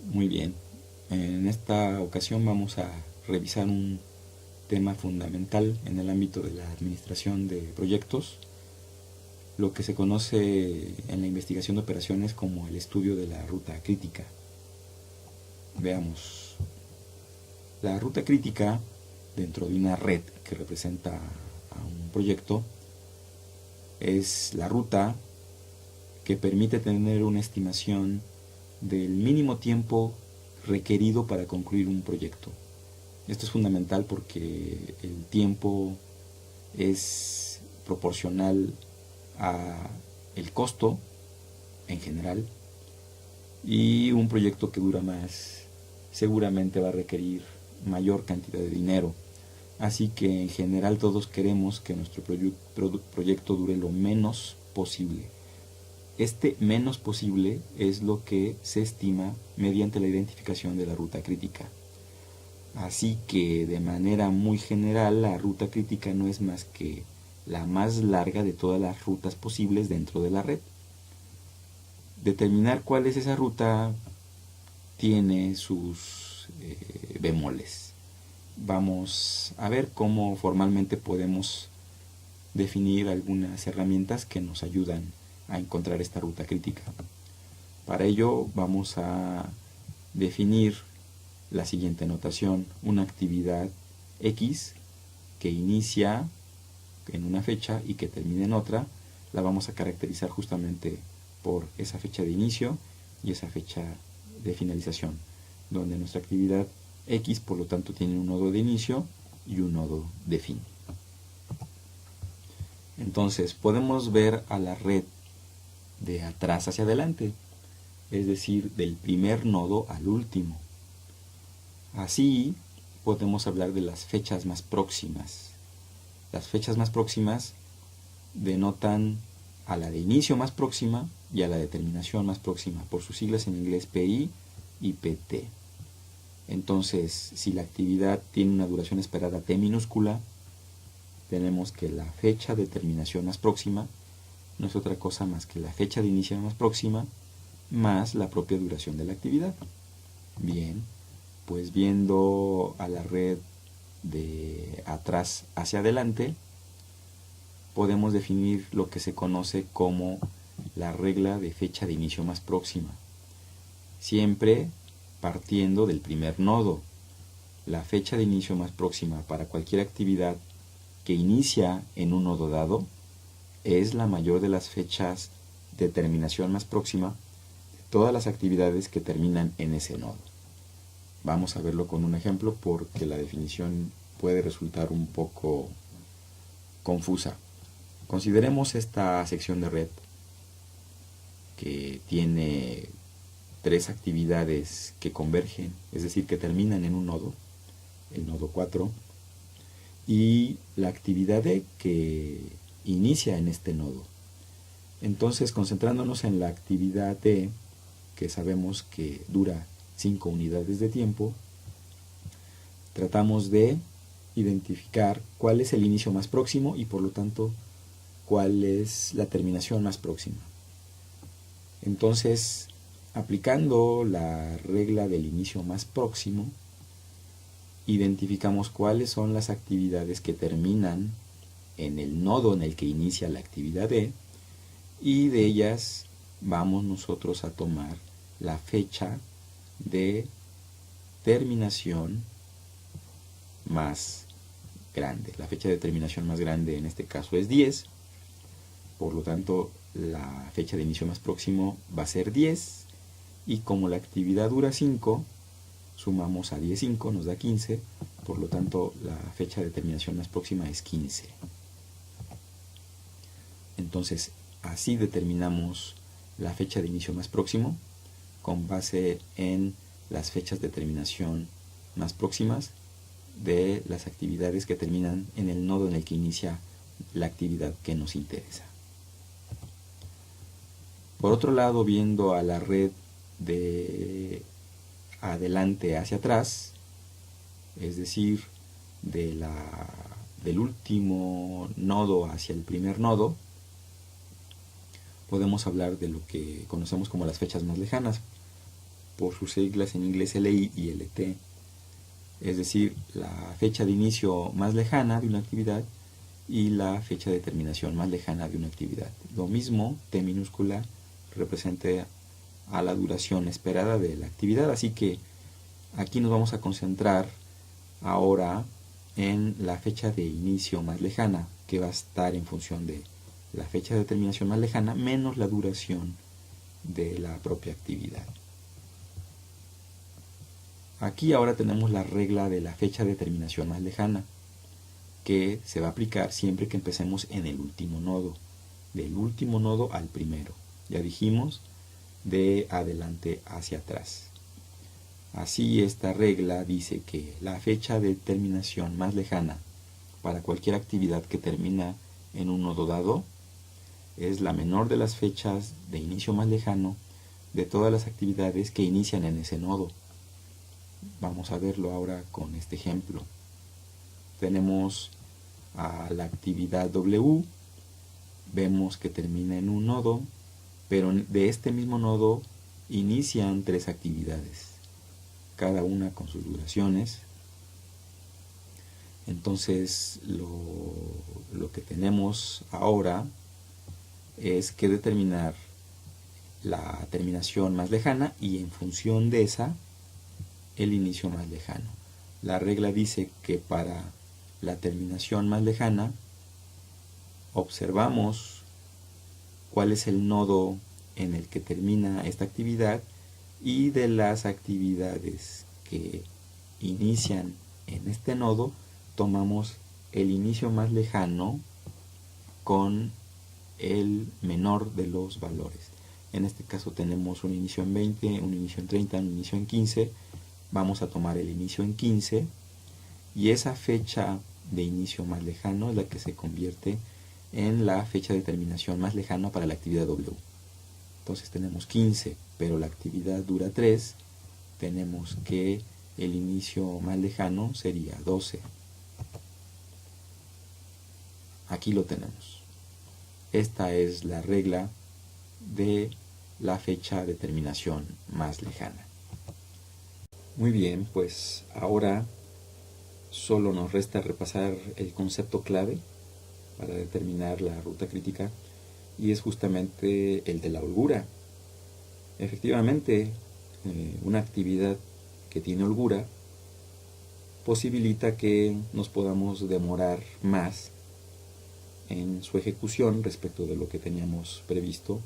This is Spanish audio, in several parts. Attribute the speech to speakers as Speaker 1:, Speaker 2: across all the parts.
Speaker 1: Muy bien. En esta ocasión vamos a revisar un tema fundamental en el ámbito de la administración de proyectos, lo que se conoce en la investigación de operaciones como el estudio de la ruta crítica. Veamos. La ruta crítica dentro de una red que representa a un proyecto es la ruta que permite tener una estimación del mínimo tiempo requerido para concluir un proyecto. Esto es fundamental porque el tiempo es proporcional a el costo en general, y un proyecto que dura más seguramente va a requerir mayor cantidad de dinero. Así que en general todos queremos que nuestro proyecto dure lo menos posible. Este menos posible es lo que se estima mediante la identificación de la ruta crítica. Así que de manera muy general la ruta crítica no es más que la más larga de todas las rutas posibles dentro de la red. Determinar cuál es esa ruta tiene sus bemoles. Vamos a ver cómo formalmente podemos definir algunas herramientas que nos ayudan a encontrar esta ruta crítica. Para ello vamos a definir la siguiente notación: una actividad X que inicia en una fecha y que termina en otra, la vamos a caracterizar justamente por esa fecha de inicio y esa fecha de finalización, donde nuestra actividad X por lo tanto tiene un nodo de inicio y un nodo de fin. Entonces podemos ver a la red de atrás hacia adelante, es decir, del primer nodo al último. Así podemos hablar de las fechas más próximas. Las fechas más próximas denotan a la de inicio más próxima y a la de terminación más próxima, por sus siglas en inglés PI y PT. Entonces, si la actividad tiene una duración esperada T minúscula, tenemos que la fecha de terminación más próxima no es otra cosa más que la fecha de inicio más próxima más la propia duración de la actividad. Bien, pues viendo a la red de atrás hacia adelante, podemos definir lo que se conoce como la regla de fecha de inicio más próxima, siempre partiendo del primer nodo. La fecha de inicio más próxima para cualquier actividad que inicia en un nodo dado es la mayor de las fechas de terminación más próxima de todas las actividades que terminan en ese nodo. Vamos a verlo con un ejemplo porque la definición puede resultar un poco confusa. Consideremos esta sección de red que tiene tres actividades que convergen, es decir, que terminan en un nodo, el nodo 4, y la actividad D que inicia en este nodo. Entonces, concentrándonos en la actividad D, que sabemos que dura 5 unidades de tiempo, tratamos de identificar cuál es el inicio más próximo y por lo tanto cuál es la terminación más próxima. Entonces, aplicando la regla del inicio más próximo, identificamos cuáles son las actividades que terminan en el nodo en el que inicia la actividad D, y de ellas vamos nosotros a tomar la fecha de terminación más grande. La fecha de terminación más grande en este caso es 10, por lo tanto la fecha de inicio más próximo va a ser 10, y como la actividad dura 5, sumamos a 10 5, nos da 15, por lo tanto la fecha de terminación más próxima es 15. Entonces, así determinamos la fecha de inicio más próximo con base en las fechas de terminación más próximas de las actividades que terminan en el nodo en el que inicia la actividad que nos interesa. Por otro lado, viendo a la red de adelante hacia atrás, es decir, del último nodo hacia el primer nodo, podemos hablar de lo que conocemos como las fechas más lejanas. por sus siglas en inglés LI y LT, es decir, la fecha de inicio más lejana de una actividad y la fecha de terminación más lejana de una actividad. Lo mismo, T minúscula representa a la duración esperada de la actividad, así que aquí nos vamos a concentrar ahora en la fecha de inicio más lejana, que va a estar en función de la fecha de terminación más lejana menos la duración de la propia actividad. Aquí ahora tenemos la regla de la fecha de terminación más lejana, que se va a aplicar siempre que empecemos en el último nodo, del último nodo al primero. Ya dijimos, de adelante hacia atrás. Así, esta regla dice que la fecha de terminación más lejana para cualquier actividad que termina en un nodo dado es la menor de las fechas de inicio más lejano de todas las actividades que inician en ese nodo. Vamos a verlo ahora con este ejemplo. Tenemos a la actividad W, vemos que termina en un nodo, pero de este mismo nodo inician 3 actividades, cada una con sus duraciones. Entonces lo que tenemos ahora es que determinar la terminación más lejana y en función de esa el inicio más lejano. La regla dice que para la terminación más lejana observamos cuál es el nodo en el que termina esta actividad y de las actividades que inician en este nodo tomamos el inicio más lejano con el menor de los valores. En este caso tenemos un inicio en 20, un inicio en 30, un inicio en 15. Vamos a tomar el inicio en 15 y esa fecha de inicio más lejano es la que se convierte en la fecha de terminación más lejana para la actividad W. Entonces tenemos 15, pero la actividad dura 3, tenemos que el inicio más lejano sería 12. Aquí lo tenemos. Esta es la regla de la fecha de terminación más lejana. Muy bien, pues ahora solo nos resta repasar el concepto clave para determinar la ruta crítica y es justamente el de la holgura. Efectivamente, una actividad que tiene holgura posibilita que nos podamos demorar más en su ejecución respecto de lo que teníamos previsto,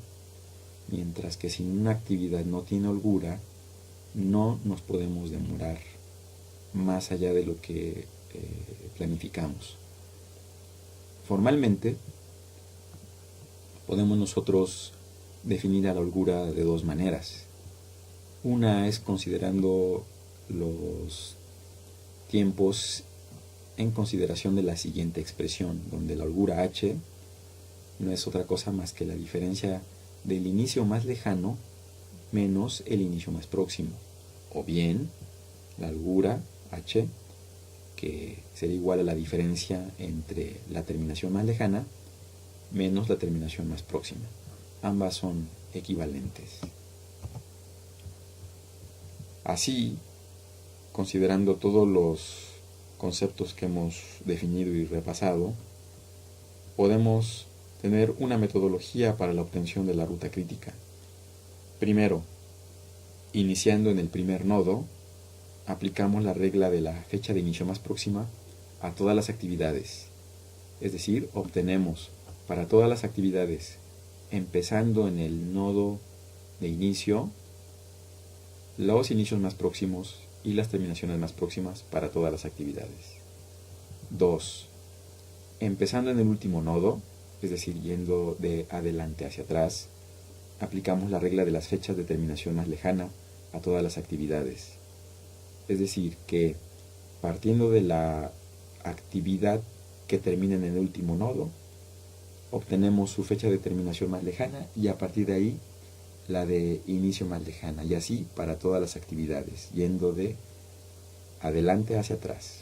Speaker 1: mientras que si una actividad no tiene holgura, no nos podemos demorar más allá de lo que planificamos. Formalmente, podemos nosotros definir a la holgura de 2 maneras. Una es considerando los tiempos en consideración de la siguiente expresión, donde la holgura h no es otra cosa más que la diferencia del inicio más lejano menos el inicio más próximo, o bien la holgura h, que sería igual a la diferencia entre la terminación más lejana menos la terminación más próxima. Ambas son equivalentes. Así, considerando todos los conceptos que hemos definido y repasado, podemos tener una metodología para la obtención de la ruta crítica. Primero, iniciando en el primer nodo, aplicamos la regla de la fecha de inicio más próxima a todas las actividades. Es decir, obtenemos para todas las actividades, empezando en el nodo de inicio, los inicios más próximos y las terminaciones más próximas para todas las actividades. 2. Empezando en el último nodo, es decir, yendo de adelante hacia atrás, aplicamos la regla de las fechas de terminación más lejana a todas las actividades. Es decir, que partiendo de la actividad que termina en el último nodo, obtenemos su fecha de terminación más lejana y a partir de ahí la de inicio más lejana, y así para todas las actividades, yendo de adelante hacia atrás.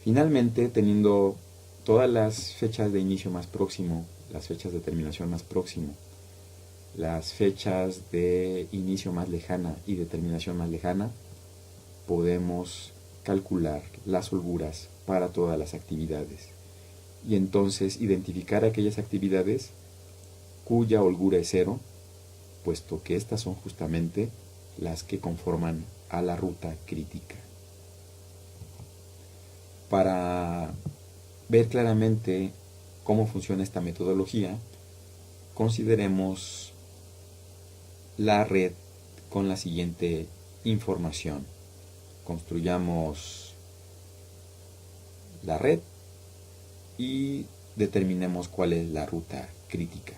Speaker 1: Finalmente, teniendo todas las fechas de inicio más próximo, las fechas de terminación más próximo, las fechas de inicio más lejana y de terminación más lejana, podemos calcular las holguras para todas las actividades y entonces identificar aquellas actividades cuya holgura es cero, puesto que estas son justamente las que conforman a la ruta crítica. Para ver claramente cómo funciona esta metodología, consideremos la red con la siguiente información. Construyamos la red y determinemos cuál es la ruta crítica.